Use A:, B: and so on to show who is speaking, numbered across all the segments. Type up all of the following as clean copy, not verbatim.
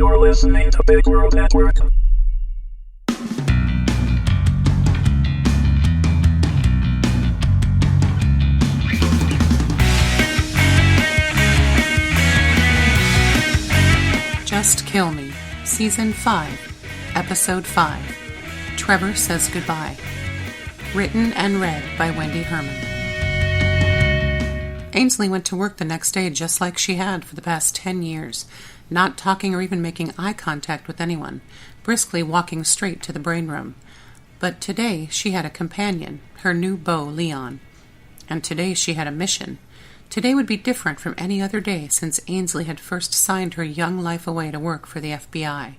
A: You're listening to Big World Network.
B: Just Kill Me, Season 5, Episode 5, Trevor Says Goodbye. Written and read by Wendy Herman. Ainsley went to work the next day just like she had for the past 10 years, not talking or even making eye contact with anyone, briskly walking straight to the brain room. But today she had a companion, her new beau, Leon. And today she had a mission. Today would be different from any other day since Ainsley had first signed her young life away to work for the FBI.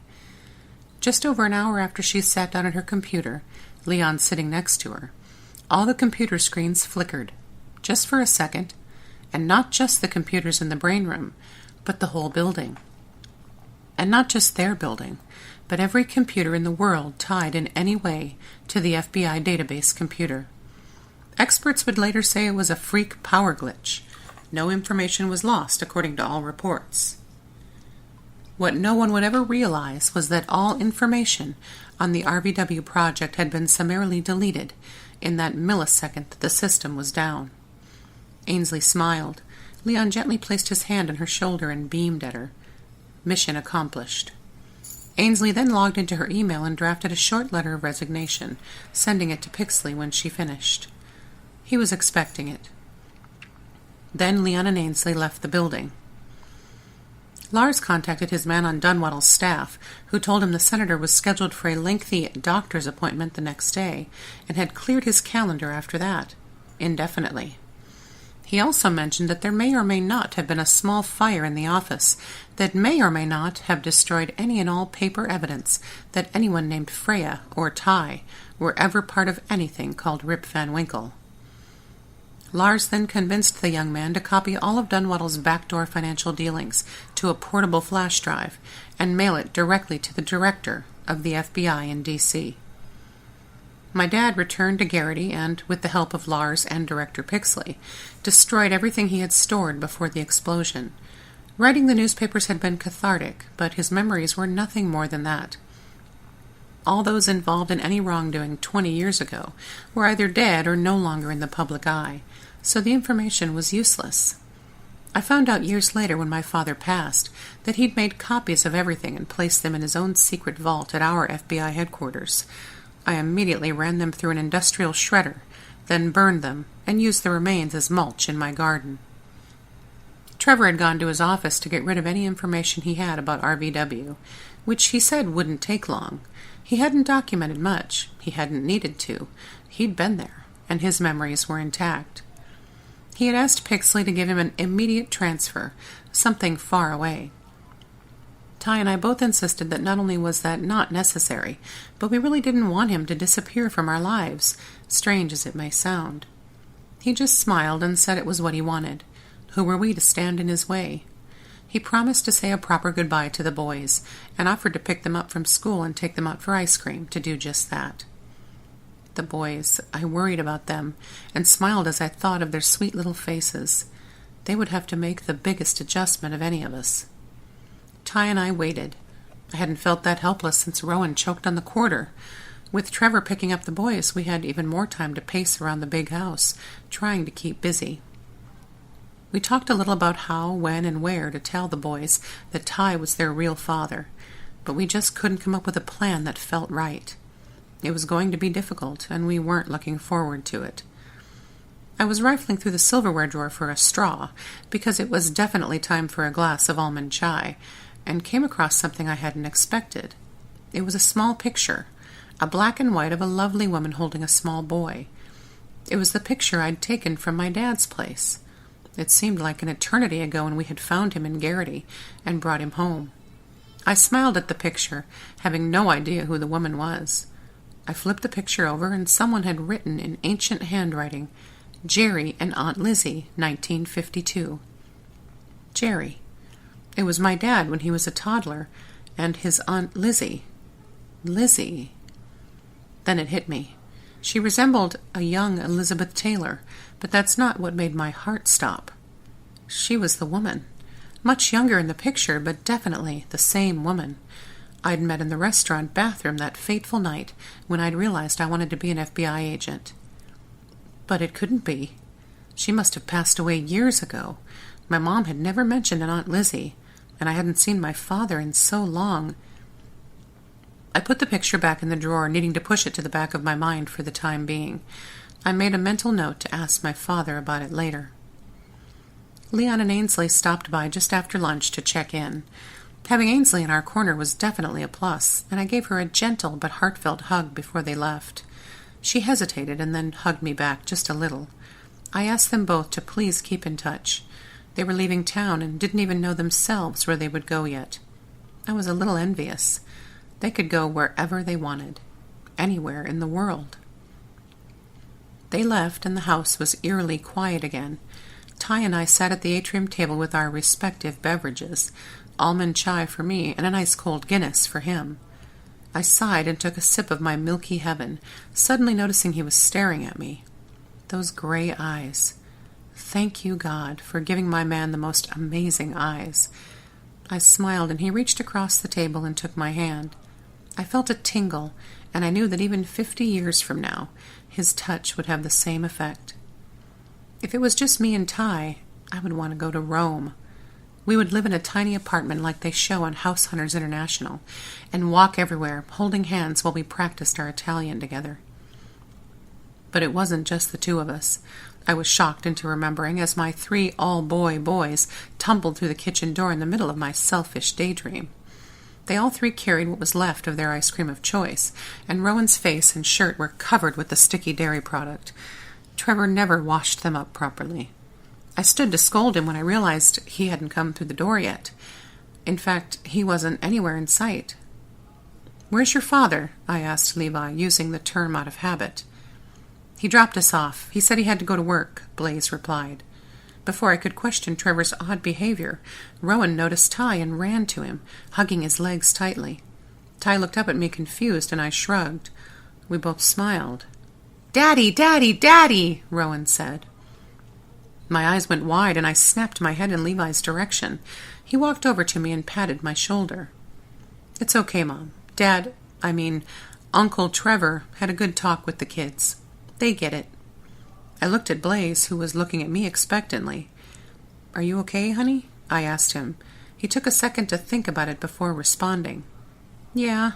B: Just over an hour after she sat down at her computer, Leon sitting next to her, all the computer screens flickered, just for a second, and not just the computers in the brain room, but the whole building. And not just their building, but every computer in the world tied in any way to the FBI database computer. Experts would later say it was a freak power glitch. No information was lost, according to all reports. What no one would ever realize was that all information on the RVW project had been summarily deleted in that millisecond that the system was down. Ainsley smiled. Leon gently placed his hand on her shoulder and beamed at her. Mission accomplished. Ainsley then logged into her email and drafted a short letter of resignation, sending it to Pixley when she finished. He was expecting it. Then Leon and Ainsley left the building. Lars contacted his man on Dunwaddle's staff, who told him the senator was scheduled for a lengthy doctor's appointment the next day, and had cleared his calendar after that, indefinitely. He also mentioned that there may or may not have been a small fire in the office that may or may not have destroyed any and all paper evidence that anyone named Freya or Ty were ever part of anything called Rip Van Winkle. Lars then convinced the young man to copy all of Dunwaddle's backdoor financial dealings to a portable flash drive and mail it directly to the director of the FBI in D.C. My dad returned to Garrity and, with the help of Lars and Director Pixley, destroyed everything he had stored before the explosion. Writing the newspapers had been cathartic, but his memories were nothing more than that. All those involved in any wrongdoing 20 years ago were either dead or no longer in the public eye, so the information was useless. I found out years later when my father passed that he'd made copies of everything and placed them in his own secret vault at our FBI headquarters. I immediately ran them through an industrial shredder, then burned them and used the remains as mulch in my garden. Trevor had gone to his office to get rid of any information he had about RVW, which he said wouldn't take long. He hadn't documented much. He hadn't needed to. He'd been there, and his memories were intact. He had asked Pixley to give him an immediate transfer, something far away. Ty and I both insisted that not only was that not necessary, but we really didn't want him to disappear from our lives, strange as it may sound. He just smiled and said it was what he wanted. Who were we to stand in his way? He promised to say a proper goodbye to the boys, and offered to pick them up from school and take them out for ice cream to do just that. The boys, I worried about them, and smiled as I thought of their sweet little faces. They would have to make the biggest adjustment of any of us. Ty and I waited. I hadn't felt that helpless since Rowan choked on the quarter. With Trevor picking up the boys, we had even more time to pace around the big house, trying to keep busy. We talked a little about how, when, and where to tell the boys that Ty was their real father, but we just couldn't come up with a plan that felt right. It was going to be difficult, and we weren't looking forward to it. I was rifling through the silverware drawer for a straw, because it was definitely time for a glass of almond chai, and came across something I hadn't expected. It was a small picture, a black and white of a lovely woman holding a small boy. It was the picture I'd taken from my dad's place. It seemed like an eternity ago when we had found him in Garrity and brought him home. I smiled at the picture, having no idea who the woman was. I flipped the picture over, and someone had written in ancient handwriting, Jerry and Aunt Lizzie, 1952. Jerry. It was my dad when he was a toddler, and his Aunt Lizzie. Lizzie. Then it hit me. She resembled a young Elizabeth Taylor, but that's not what made my heart stop. She was the woman. Much younger in the picture, but definitely the same woman I'd met in the restaurant bathroom that fateful night when I'd realized I wanted to be an FBI agent. But it couldn't be. She must have passed away years ago. My mom had never mentioned an Aunt Lizzie, and I hadn't seen my father in so long. I put the picture back in the drawer, needing to push it to the back of my mind for the time being. I made a mental note to ask my father about it later. Leon and Ainsley stopped by just after lunch to check in. Having Ainsley in our corner was definitely a plus, and I gave her a gentle but heartfelt hug before they left. She hesitated and then hugged me back just a little. I asked them both to please keep in touch. They were leaving town and didn't even know themselves where they would go yet. I was a little envious. They could go wherever they wanted, anywhere in the world. They left, and the house was eerily quiet again. Ty and I sat at the atrium table with our respective beverages, almond chai for me and a nice cold Guinness for him. I sighed and took a sip of my milky heaven, suddenly noticing he was staring at me. Those gray eyes. Thank you, God, for giving my man the most amazing eyes. I smiled, and he reached across the table and took my hand. I felt a tingle, and I knew that even 50 years from now, his touch would have the same effect. If it was just me and Ty, I would want to go to Rome. We would live in a tiny apartment like they show on House Hunters International, and walk everywhere, holding hands while we practiced our Italian together. But it wasn't just the two of us. I was shocked into remembering as my 3 all-boy boys tumbled through the kitchen door in the middle of my selfish daydream. They all 3 carried what was left of their ice cream of choice, and Rowan's face and shirt were covered with the sticky dairy product. Trevor never washed them up properly. I stood to scold him when I realized he hadn't come through the door yet. In fact, he wasn't anywhere in sight. "Where's your father?" I asked Levi, using the term out of habit. "He dropped us off. He said he had to go to work," Blaze replied. Before I could question Trevor's odd behavior, Rowan noticed Ty and ran to him, hugging his legs tightly. Ty looked up at me confused, and I shrugged. We both smiled. "Daddy, Daddy, Daddy!" Rowan said. My eyes went wide, and I snapped my head in Levi's direction. He walked over to me and patted my shoulder. "It's okay, Mom. Uncle Trevor had a good talk with the kids. They get it." I looked at Blaze, who was looking at me expectantly. "Are you okay, honey?" I asked him. He took a second to think about it before responding. "Yeah,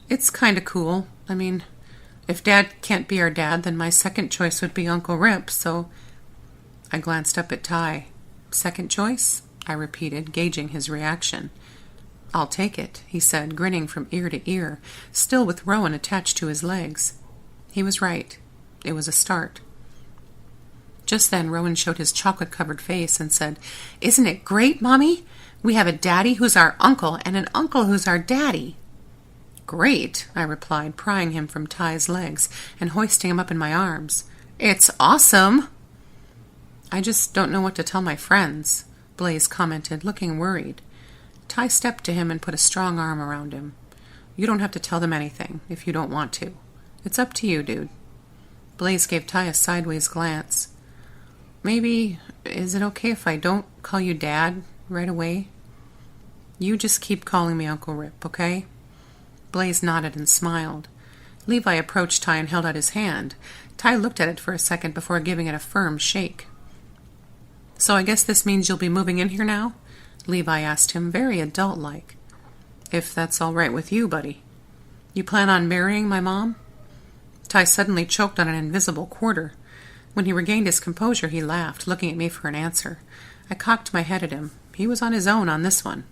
B: it's kinda cool. If Dad can't be our dad, then my second choice would be Uncle Rip, so..." I glanced up at Ty. "Second choice?" I repeated, gauging his reaction. "I'll take it," he said, grinning from ear to ear, still with Rowan attached to his legs. He was right. It was a start. Just then, Rowan showed his chocolate-covered face and said, "Isn't it great, Mommy? We have a daddy who's our uncle and an uncle who's our daddy." "Great," I replied, prying him from Ty's legs and hoisting him up in my arms. "It's awesome!" "I just don't know what to tell my friends," Blaze commented, looking worried. Ty stepped to him and put a strong arm around him. "You don't have to tell them anything if you don't want to. It's up to you, dude." Blaze gave Ty a sideways glance. Is it okay if I don't call you Dad right away?" "You just keep calling me Uncle Rip, okay?" Blaze nodded and smiled. Levi approached Ty and held out his hand. Ty looked at it for a second before giving it a firm shake. "So I guess this means you'll be moving in here now?" Levi asked him, very adult-like. "If that's all right with you, buddy. You plan on marrying my mom?" Ty suddenly choked on an invisible quarter. When he regained his composure, he laughed, looking at me for an answer. I cocked my head at him. He was on his own on this one.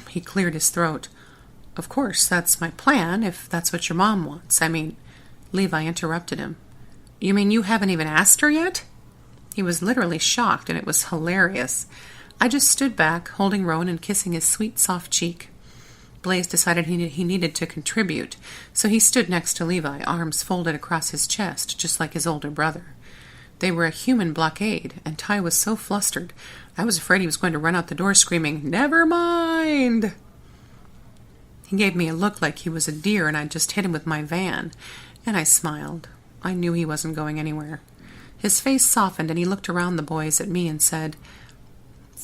B: He cleared his throat. "Of course, that's my plan, if that's what your mom wants. Levi interrupted him. "You mean you haven't even asked her yet?" He was literally shocked, and it was hilarious. I just stood back, holding Rowan and kissing his sweet, soft cheek. Blaze decided he needed to contribute, so he stood next to Levi, arms folded across his chest, just like his older brother. They were a human blockade, and Ty was so flustered, I was afraid he was going to run out the door screaming, "Never mind!" He gave me a look like he was a deer and I'd just hit him with my van, and I smiled. I knew he wasn't going anywhere. His face softened, and he looked around the boys at me and said,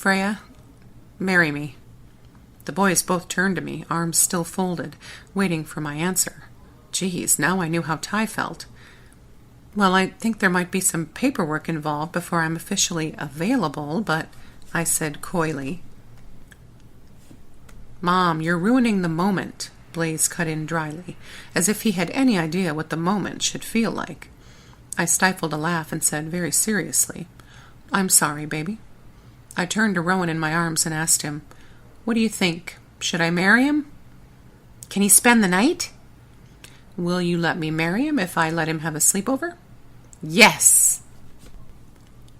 B: Freya, marry me." The boys both turned to me, arms still folded, waiting for my answer. Geez, now I knew how Ty felt. "Well, I think there might be some paperwork involved before I'm officially available, but," I said coyly. "Mom, you're ruining the moment," Blaze cut in dryly, as if he had any idea what the moment should feel like. I stifled a laugh and said very seriously, "I'm sorry, baby." I turned to Rowan in my arms and asked him, "What do you think? Should I marry him?" "Can he spend the night?" "Will you let me marry him if I let him have a sleepover?" "Yes!"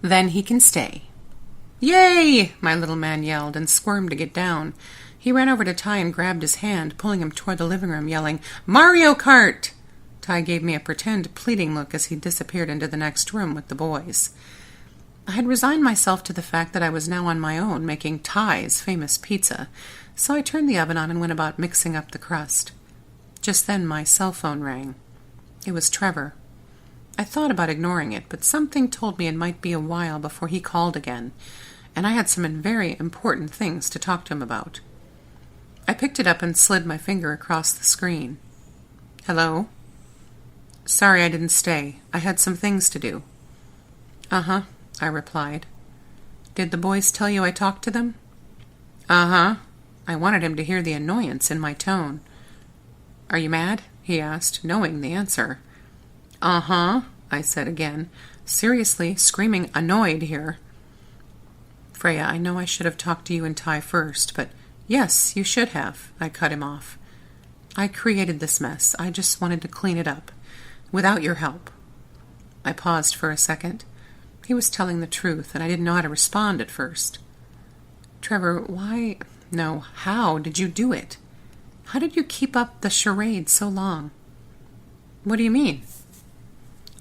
B: "Then he can stay." "Yay!" my little man yelled and squirmed to get down. He ran over to Ty and grabbed his hand, pulling him toward the living room, yelling, "Mario Kart!" Ty gave me a pretend pleading look as he disappeared into the next room with the boys. I had resigned myself to the fact that I was now on my own, making Ty's famous pizza, so I turned the oven on and went about mixing up the crust. Just then my cell phone rang. It was Trevor. I thought about ignoring it, but something told me it might be a while before he called again, and I had some very important things to talk to him about. I picked it up and slid my finger across the screen. "Hello?" "Sorry I didn't stay. I had some things to do." "Uh-huh," I replied. "Did the boys tell you I talked to them?" "Uh-huh." I wanted him to hear the annoyance in my tone. "Are you mad?" he asked, knowing the answer. "Uh-huh," I said again, seriously screaming annoyed here. "Freya, I know I should have talked to you and Ty first, but yes, you should have," I cut him off. "I created this mess. I just wanted to clean it up. Without your help." I paused for a second. He was telling the truth, and I didn't know how to respond at first. "Trevor, how did you do it? How did you keep up the charade so long?" "What do you mean?"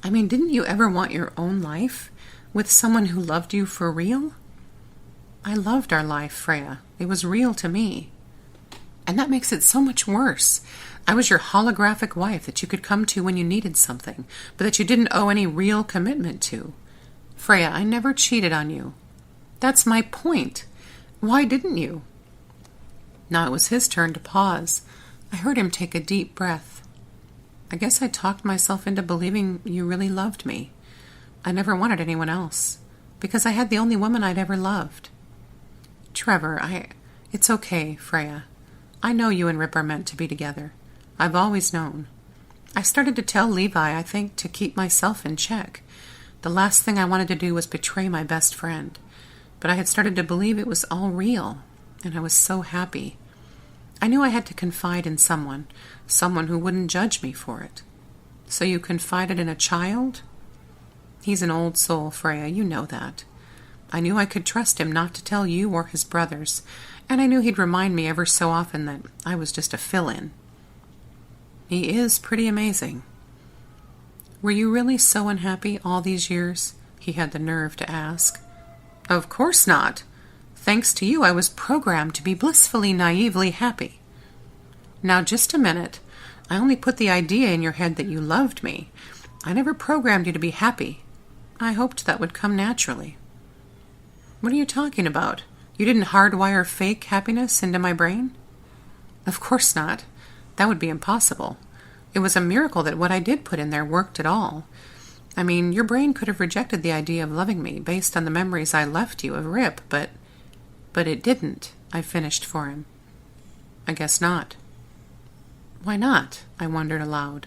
B: "I mean, didn't you ever want your own life? With someone who loved you for real?" "I loved our life, Freya. It was real to me. And that makes it so much worse. I was your holographic wife that you could come to when you needed something, but that you didn't owe any real commitment to. Freya, I never cheated on you. That's my point. Why didn't you?" Now it was his turn to pause. I heard him take a deep breath. "I guess I talked myself into believing you really loved me. I never wanted anyone else, because I had the only woman I'd ever loved." "Trevor, it's okay, Freya. I know you and Rip are meant to be together. I've always known. I started to tell Levi, I think, to keep myself in check. The last thing I wanted to do was betray my best friend. But I had started to believe it was all real, and I was so happy. I knew I had to confide in someone who wouldn't judge me for it." "So you confided in a child?" "He's an old soul, Freya, you know that. I knew I could trust him not to tell you or his brothers, and I knew he'd remind me ever so often that I was just a fill-in." "He is pretty amazing." "Were you really so unhappy all these years?" he had the nerve to ask. "Of course not. Thanks to you, I was programmed to be blissfully, naively happy." "Now, just a minute. I only put the idea in your head that you loved me. I never programmed you to be happy. I hoped that would come naturally." "What are you talking about? You didn't hardwire fake happiness into my brain?" "Of course not. That would be impossible. It was a miracle that what I did put in there worked at all. I mean, your brain could have rejected the idea of loving me based on the memories I left you of Rip, but it didn't," I finished for him. "I guess not." "Why not?" I wondered aloud.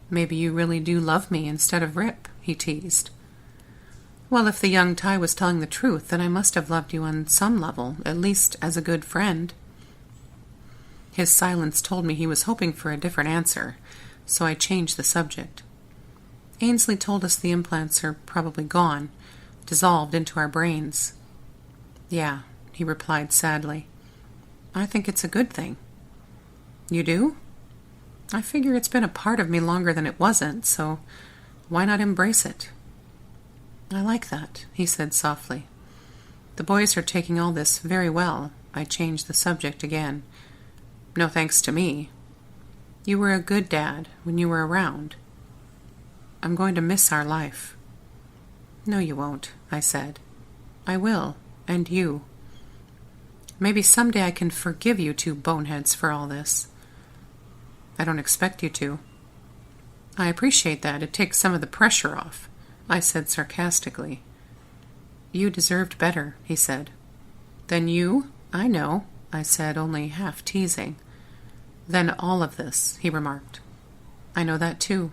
B: "Maybe you really do love me instead of Rip," he teased. "Well, if the young Ty was telling the truth, then I must have loved you on some level, at least as a good friend." His silence told me he was hoping for a different answer, so I changed the subject. "Ainsley told us the implants are probably gone, dissolved into our brains." "Yeah," he replied sadly. "I think it's a good thing." "You do?" "I figure it's been a part of me longer than it wasn't, so why not embrace it?" "I like that," he said softly. "The boys are taking all this very well." I changed the subject again. "No thanks to me. You were a good dad when you were around." "I'm going to miss our life." "No, you won't," I said. "I will, And you. Maybe someday I can forgive you two boneheads for all this. I don't expect you to. I appreciate that. It takes some of the pressure off, I said sarcastically. You deserved better, he said. Then you? I know, I said, only half teasing. Then all of this, he remarked. I know that too.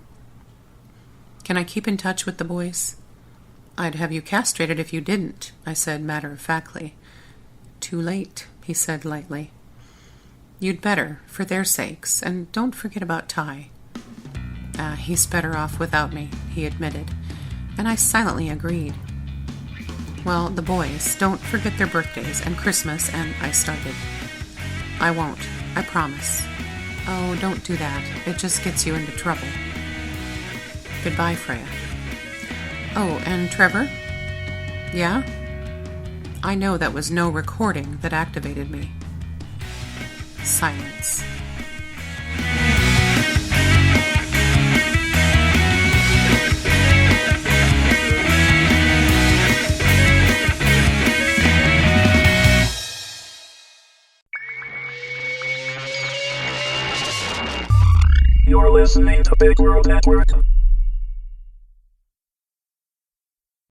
B: Can I keep in touch with the boys? I'd have you castrated if you didn't, I said matter-of-factly. Too late, he said lightly. You'd better, for their sakes, and don't forget about Ty. He's better off without me, he admitted, and I silently agreed. Well, the boys, don't forget their birthdays and Christmas, and I started. I won't, I promise. Oh, don't do that. It just gets you into trouble. Goodbye, Freya. Oh, and Trevor? Yeah? I know that was no recording that activated me. Silence.
A: You're listening to Big World Network.